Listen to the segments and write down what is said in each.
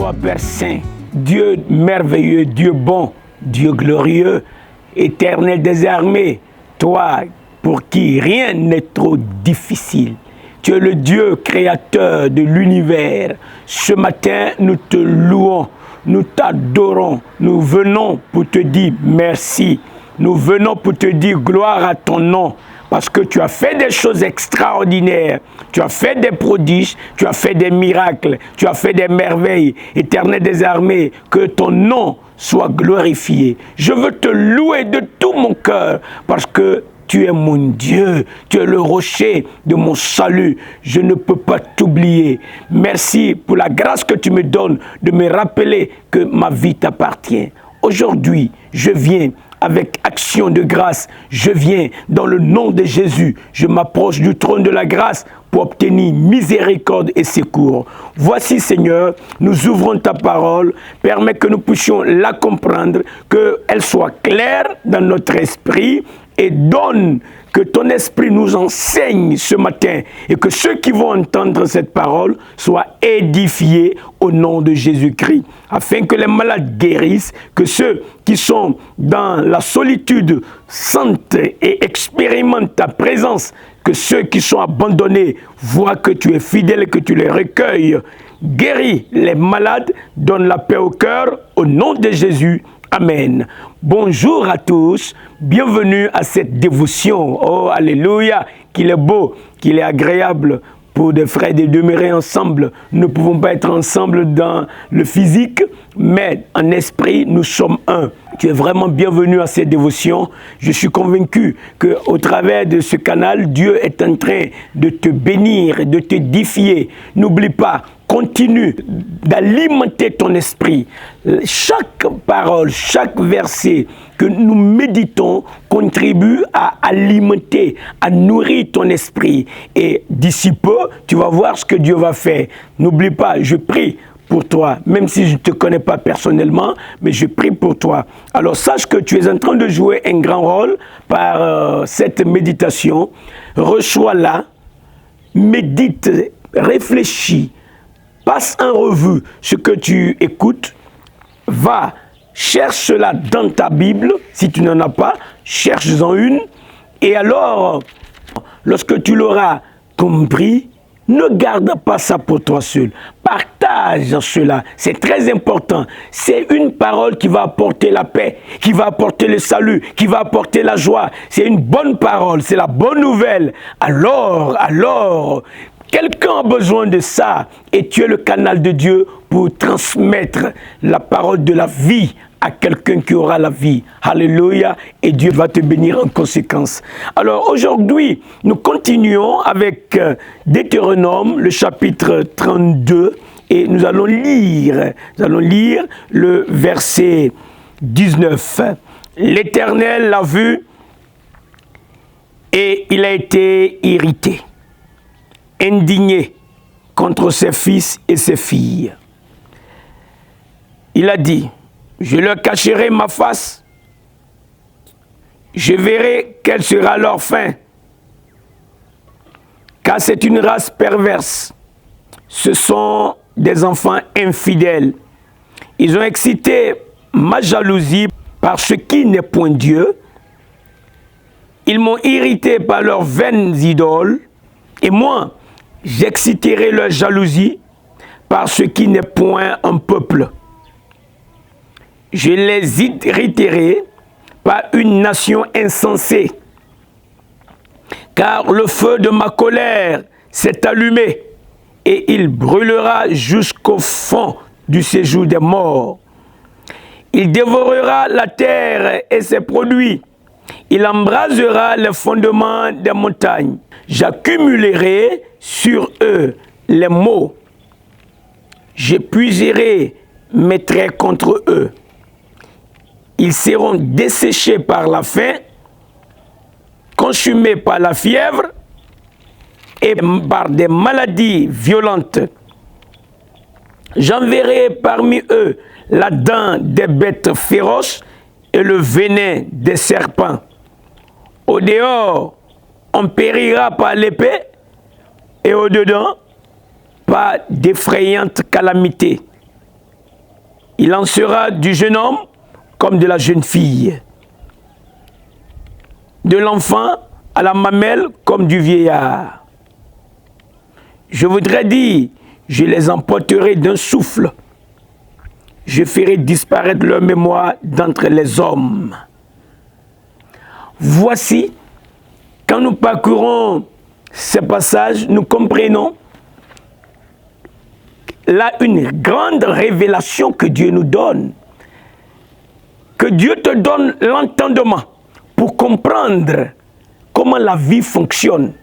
toi, Père Saint, Dieu merveilleux, Dieu bon, Dieu glorieux, éternel des armées, toi pour qui rien n'est trop difficile. Tu es le Dieu créateur de l'univers. Ce matin, nous te louons, nous t'adorons, nous venons pour te dire merci. Nous venons pour te dire gloire à ton nom. Parce que tu as fait des choses extraordinaires, tu as fait des prodiges, tu as fait des miracles, tu as fait des merveilles. Éternel des armées, que ton nom soit glorifié. Je veux te louer de tout mon cœur parce que tu es mon Dieu, tu es le rocher de mon salut. Je ne peux pas t'oublier. Merci pour la grâce que tu me donnes de me rappeler que ma vie t'appartient. Aujourd'hui, je viens avec action de grâce, je viens dans le nom de Jésus. Je m'approche du trône de la grâce pour obtenir miséricorde et secours. Voici, Seigneur, nous ouvrons ta parole. Permets que nous puissions la comprendre, qu'elle soit claire dans notre esprit et donne que ton esprit nous enseigne ce matin et que ceux qui vont entendre cette parole soient édifiés au nom de Jésus-Christ, afin que les malades guérissent, que ceux qui sont dans la solitude sentent et expérimentent ta présence, que ceux qui sont abandonnés voient que tu es fidèle et que tu les recueilles. Guéris les malades, donne la paix au cœur, au nom de Jésus. Amen. Bonjour à tous, bienvenue à cette dévotion. Oh, alléluia, qu'il est beau, qu'il est agréable pour des frères de demeurer ensemble. Nous ne pouvons pas être ensemble dans le physique, mais en esprit, nous sommes un. Tu es vraiment bienvenu à cette dévotion. Je suis convaincu qu'au travers de ce canal, Dieu est en train de te bénir et de t'édifier. N'oublie pas, continue d'alimenter ton esprit. Chaque parole, chaque verset que nous méditons contribue à alimenter, à nourrir ton esprit. Et d'ici peu, tu vas voir ce que Dieu va faire. N'oublie pas, je prie pour toi, même si je ne te connais pas personnellement, mais je prie pour toi. Alors sache que tu es en train de jouer un grand rôle par cette méditation. Reçois-la, médite, réfléchis, passe en revue ce que tu écoutes, va, cherche cela dans ta Bible, si tu n'en as pas, cherche-en une, et alors, lorsque tu l'auras compris, ne garde pas ça pour toi seul. Partage cela. C'est très important. C'est une parole qui va apporter la paix, qui va apporter le salut, qui va apporter la joie. C'est une bonne parole. C'est la bonne nouvelle. Alors, quelqu'un a besoin de ça et tu es le canal de Dieu pour transmettre la parole de la vie à quelqu'un qui aura la vie. Alléluia. Et Dieu va te bénir en conséquence. Alors aujourd'hui, nous continuons avec Deutéronome, le chapitre 32, et nous allons lire le verset 19. L'Éternel l'a vu et il a été irrité, indigné contre ses fils et ses filles. Il a dit: je leur cacherai ma face, je verrai quelle sera leur fin, car c'est une race perverse. Ce sont des enfants infidèles. Ils ont excité ma jalousie par ce qui n'est point Dieu. Ils m'ont irrité par leurs vaines idoles, et moi, j'exciterai leur jalousie par ce qui n'est point un peuple. Je les irriterai par une nation insensée, car le feu de ma colère s'est allumé, et il brûlera jusqu'au fond du séjour des morts. Il dévorera la terre et ses produits. Il embrasera les fondements des montagnes. J'accumulerai sur eux les maux. J'épuiserai mes traits contre eux. Ils seront desséchés par la faim, consumés par la fièvre et par des maladies violentes. J'enverrai parmi eux la dent des bêtes féroces et le venin des serpents. Au dehors, on périra par l'épée et au dedans, par d'effrayantes calamités. Il en sera du jeune homme comme de la jeune fille, de l'enfant à la mamelle comme du vieillard. Je voudrais dire, je les emporterai d'un souffle. Je ferai disparaître leur mémoire d'entre les hommes. Voici, quand nous parcourons ces passages, nous comprenons là une grande révélation que Dieu nous donne. Que Dieu te donne l'entendement pour comprendre comment la vie fonctionne.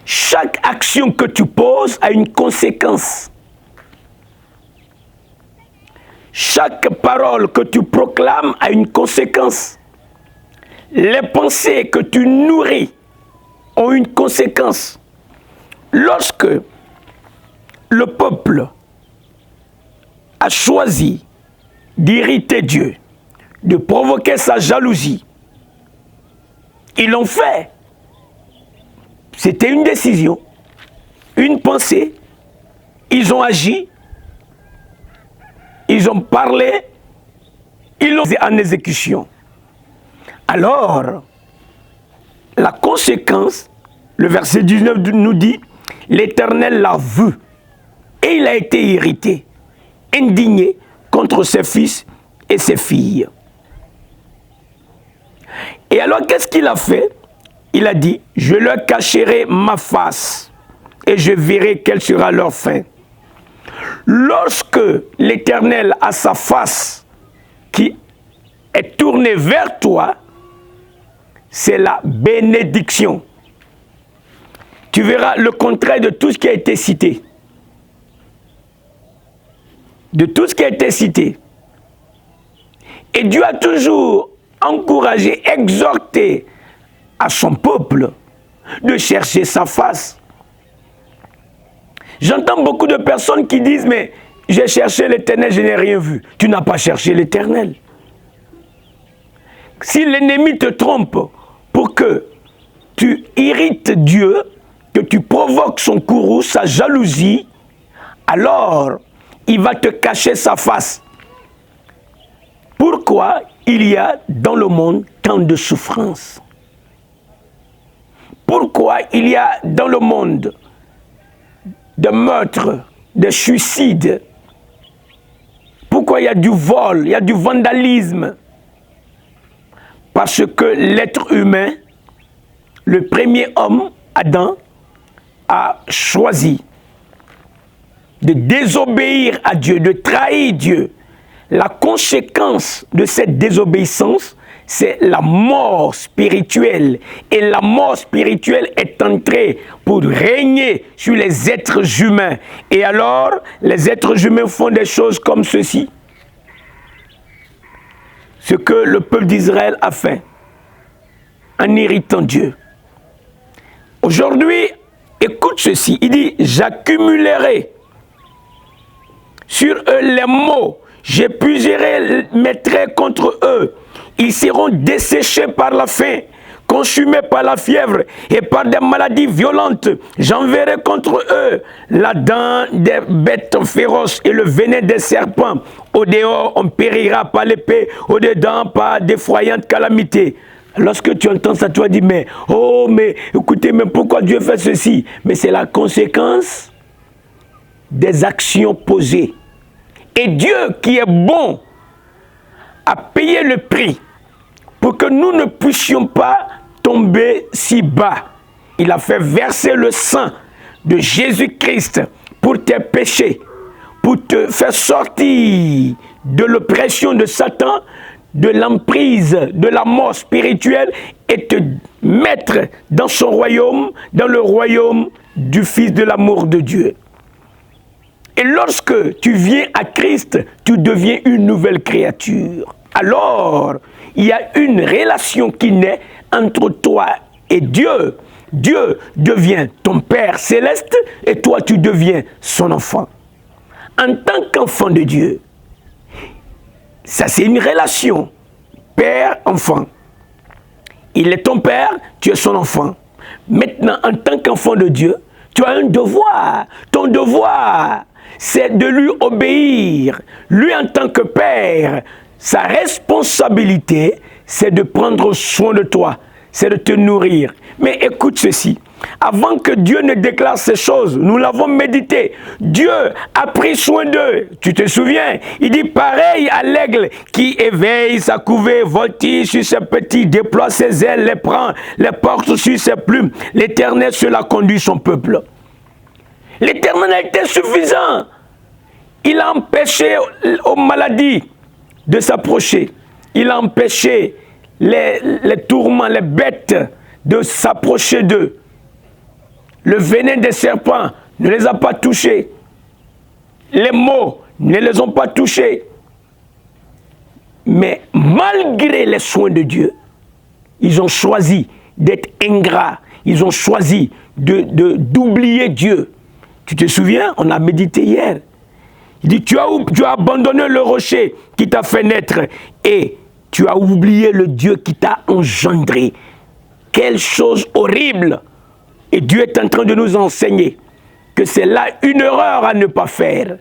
Chaque action que tu poses a une conséquence. Chaque parole que tu proclames a une conséquence. Les pensées que tu nourris ont une conséquence. Lorsque le peuple a choisi d'irriter Dieu, de provoquer sa jalousie, ils l'ont fait. C'était une décision, une pensée. Ils ont agi, ils ont parlé, ils l'ont mis en exécution. Alors, la conséquence, le verset 19 nous dit, l'Éternel l'a vu et il a été irrité, indigné contre ses fils et ses filles. Et alors, qu'est-ce qu'il a fait? Il a dit, je leur cacherai ma face et je verrai quelle sera leur fin. Lorsque l'Éternel a sa face qui est tournée vers toi, c'est la bénédiction. Tu verras le contraire de tout ce qui a été cité. De tout ce qui a été cité. Et Dieu a toujours encouragé, exhorté à son peuple de chercher sa face. J'entends beaucoup de personnes qui disent, mais j'ai cherché l'Éternel, je n'ai rien vu. Tu n'as pas cherché l'Éternel. Si l'ennemi te trompe pour que tu irrites Dieu, que tu provoques son courroux, sa jalousie, alors il va te cacher sa face. Pourquoi il y a dans le monde tant de souffrances? Pourquoi il y a dans le monde de meurtres, de suicides? Pourquoi il y a du vol, il y a du vandalisme? Parce que l'être humain, le premier homme, Adam, a choisi de désobéir à Dieu, de trahir Dieu. La conséquence de cette désobéissance, c'est la mort spirituelle. Et la mort spirituelle est entrée pour régner sur les êtres humains. Et alors, les êtres humains font des choses comme ceci. Ce que le peuple d'Israël a fait en irritant Dieu. Aujourd'hui, écoute ceci. Il dit, j'accumulerai sur eux les maux. J'épuiserai mes traits contre eux. Ils seront desséchés par la faim, consumés par la fièvre et par des maladies violentes. J'enverrai contre eux la dent des bêtes féroces et le venin des serpents. Au dehors, on périra par l'épée, au dedans par d'effroyables calamités. Lorsque tu entends ça, tu vas dire, mais écoutez, mais pourquoi Dieu fait ceci? Mais c'est la conséquence des actions posées. Et Dieu, qui est bon, a payé le prix pour que nous ne puissions pas tomber si bas. Il a fait verser le sang de Jésus-Christ pour tes péchés, pour te faire sortir de l'oppression de Satan, de l'emprise, de la mort spirituelle et te mettre dans son royaume, dans le royaume du Fils de l'amour de Dieu. Et lorsque tu viens à Christ, tu deviens une nouvelle créature. Alors, il y a une relation qui naît entre toi et Dieu. Dieu devient ton Père céleste et toi, tu deviens son enfant. En tant qu'enfant de Dieu, ça c'est une relation père-enfant. Il est ton père, tu es son enfant. Maintenant, en tant qu'enfant de Dieu, tu as un devoir. Ton devoir, c'est de lui obéir. Lui, en tant que père, sa responsabilité, c'est de prendre soin de toi, c'est de te nourrir. Mais écoute ceci, avant que Dieu ne déclare ces choses, nous l'avons médité, Dieu a pris soin d'eux. Tu te souviens? Il dit pareil à l'aigle qui éveille sa couvée, voltige sur ses petits, déploie ses ailes, les prend, les porte sur ses plumes. L'Éternel cela conduit son peuple. L'Éternel a été suffisant. Il a empêché aux maladies de s'approcher. Il a empêché les tourments, les bêtes de s'approcher d'eux. Le venin des serpents ne les a pas touchés. Les maux ne les ont pas touchés. Mais malgré les soins de Dieu, ils ont choisi d'être ingrats. Ils ont choisi d'oublier Dieu. Tu te souviens? On a médité hier. Il dit, tu as abandonné le rocher qui t'a fait naître et tu as oublié le Dieu qui t'a engendré. Quelle chose horrible! Et Dieu est en train de nous enseigner que c'est là une erreur à ne pas faire.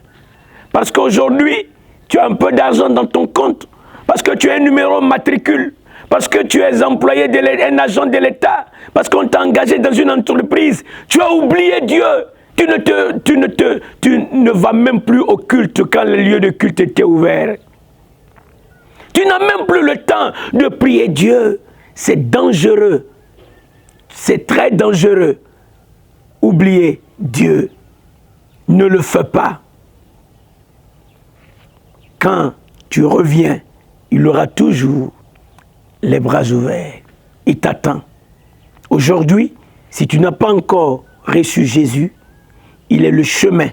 Parce qu'aujourd'hui, tu as un peu d'argent dans ton compte, parce que tu as un numéro de matricule, parce que tu es employé, un agent de l'État, parce qu'on t'a engagé dans une entreprise. Tu as oublié Dieu. Tu ne vas même plus au culte quand le lieu de culte était ouvert. Tu n'as même plus le temps de prier Dieu. C'est dangereux. C'est très dangereux. Oubliez Dieu. Ne le fais pas. Quand tu reviens, il aura toujours les bras ouverts. Il t'attend. Aujourd'hui, si tu n'as pas encore reçu Jésus, il est le chemin,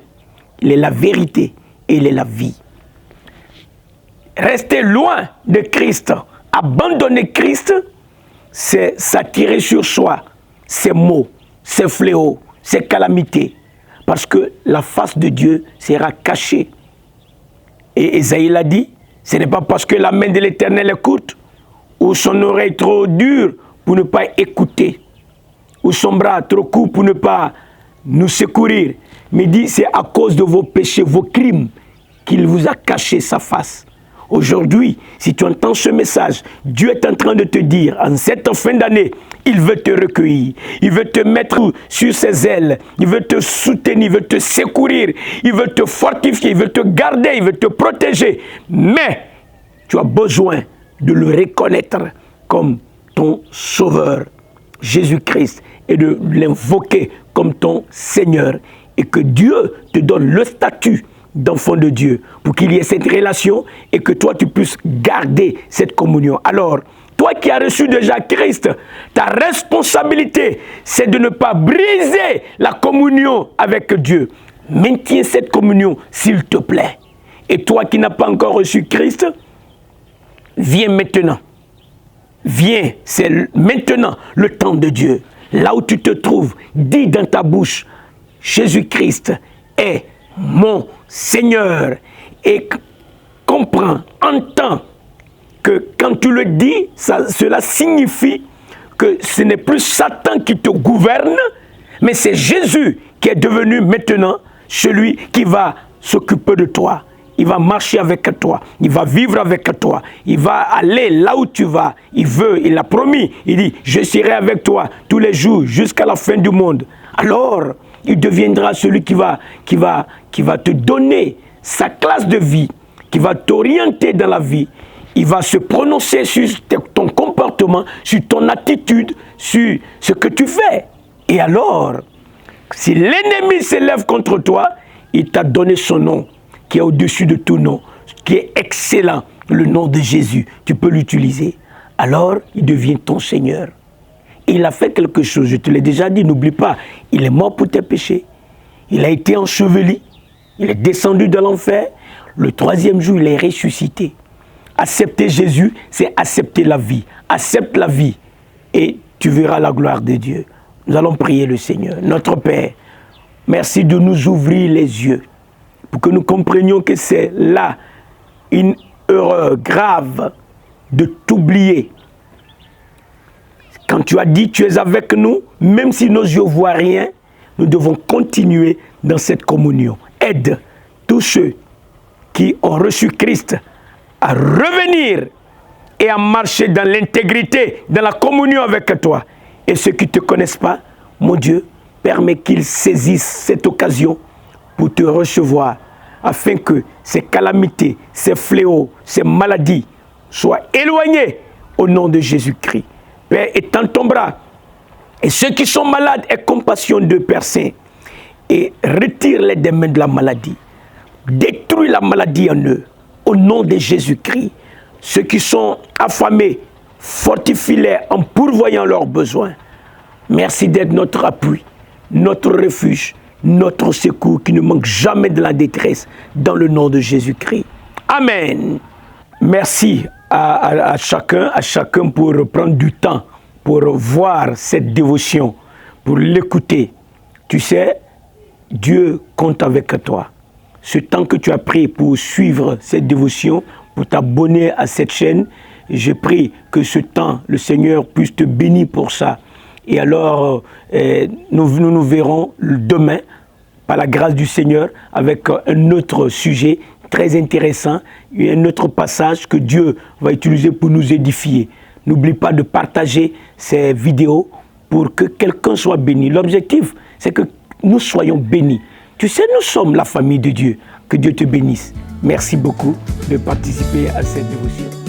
il est la vérité et il est la vie. Rester loin de Christ, abandonner Christ, c'est s'attirer sur soi ces maux, ces fléaux, ces calamités. Parce que la face de Dieu sera cachée. Et Ésaïe l'a dit, ce n'est pas parce que la main de l'Éternel écoute, ou son oreille trop dure pour ne pas écouter, ou son bras trop court pour ne pas nous secourir. Mais il dit, c'est à cause de vos péchés, vos crimes, qu'il vous a caché sa face. Aujourd'hui, si tu entends ce message, Dieu est en train de te dire, en cette fin d'année, il veut te recueillir, il veut te mettre sur ses ailes, il veut te soutenir, il veut te secourir, il veut te fortifier, il veut te garder, il veut te protéger. Mais tu as besoin de le reconnaître comme ton sauveur, Jésus-Christ, et de l'invoquer comme ton Seigneur. Et que Dieu te donne le statut d'enfant de Dieu pour qu'il y ait cette relation et que toi tu puisses garder cette communion. Alors, toi qui as reçu déjà Christ, ta responsabilité c'est de ne pas briser la communion avec Dieu. Maintiens cette communion s'il te plaît. Et toi qui n'as pas encore reçu Christ, viens maintenant. Viens, c'est maintenant le temps de Dieu. Là où tu te trouves, dis dans ta bouche, Jésus-Christ est mon Seigneur. Et comprends, entends que quand tu le dis, cela signifie que ce n'est plus Satan qui te gouverne, mais c'est Jésus qui est devenu maintenant celui qui va s'occuper de toi. Il va marcher avec toi, il va vivre avec toi, il va aller là où tu vas. Il a promis, il dit, je serai avec toi tous les jours jusqu'à la fin du monde. Alors, il deviendra celui qui va te donner sa classe de vie, qui va t'orienter dans la vie. Il va se prononcer sur ton comportement, sur ton attitude, sur ce que tu fais. Et alors, si l'ennemi s'élève contre toi, il t'a donné son nom, qui est au-dessus de tout nom, qui est excellent, le nom de Jésus. Tu peux l'utiliser. Alors, il devient ton Seigneur. Et il a fait quelque chose, je te l'ai déjà dit, n'oublie pas, il est mort pour tes péchés. Il a été enseveli, il est descendu dans l'enfer. Le troisième jour, il est ressuscité. Accepter Jésus, c'est accepter la vie. Accepte la vie et tu verras la gloire de Dieu. Nous allons prier le Seigneur. Notre Père, merci de nous ouvrir les yeux pour que nous comprenions que c'est là une erreur grave de t'oublier. Quand tu as dit tu es avec nous, même si nos yeux ne voient rien, nous devons continuer dans cette communion. Aide tous ceux qui ont reçu Christ à revenir et à marcher dans l'intégrité, dans la communion avec toi. Et ceux qui ne te connaissent pas, mon Dieu, permets qu'ils saisissent cette occasion pour te recevoir, afin que ces calamités, ces fléaux, ces maladies soient éloignés au nom de Jésus-Christ. Père, étends ton bras. Et ceux qui sont malades, aie compassion de Père Saint. Et retire-les des mains de la maladie. Détruis la maladie en eux. Au nom de Jésus-Christ. Ceux qui sont affamés, fortifie-les en pourvoyant leurs besoins. Merci d'être notre appui, notre refuge, notre secours qui ne manque jamais de la détresse dans le nom de Jésus-Christ. Amen. Merci à chacun pour prendre du temps pour voir cette dévotion, pour l'écouter. Tu sais, Dieu compte avec toi. Ce temps que tu as pris pour suivre cette dévotion, pour t'abonner à cette chaîne, je prie que ce temps, le Seigneur puisse te bénir pour ça. Et alors, nous verrons demain, par la grâce du Seigneur, avec un autre sujet très intéressant et un autre passage que Dieu va utiliser pour nous édifier. N'oublie pas de partager ces vidéos pour que quelqu'un soit béni. L'objectif, c'est que nous soyons bénis. Tu sais, nous sommes la famille de Dieu. Que Dieu te bénisse. Merci beaucoup de participer à cette dévotion.